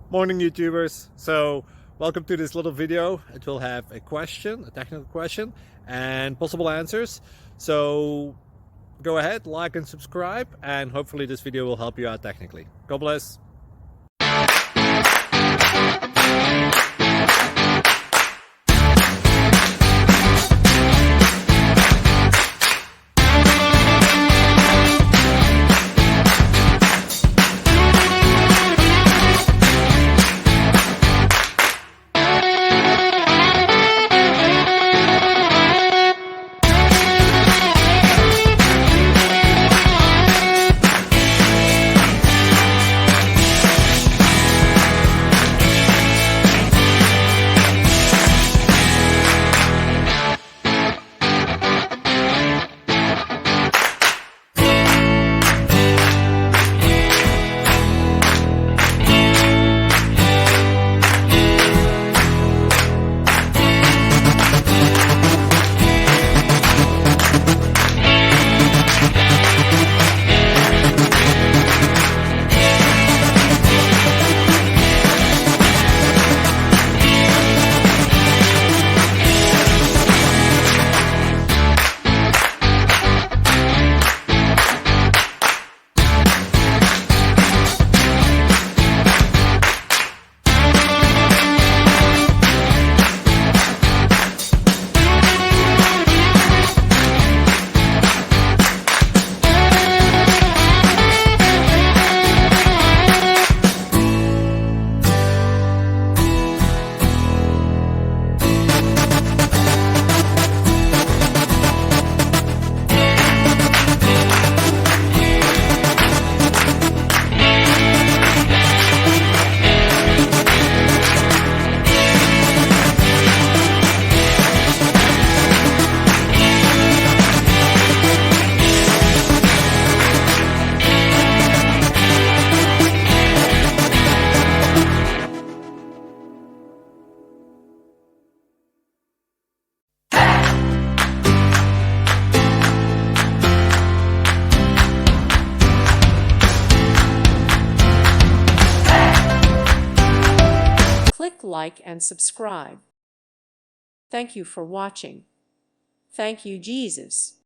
Morning YouTubers. So welcome to this little video. It will have a question, a technical question, and possible answers. So go ahead, like and subscribe, and hopefully this video will help you out technically. God bless. Click like and subscribe. Thank you for watching. Thank you, Jesus.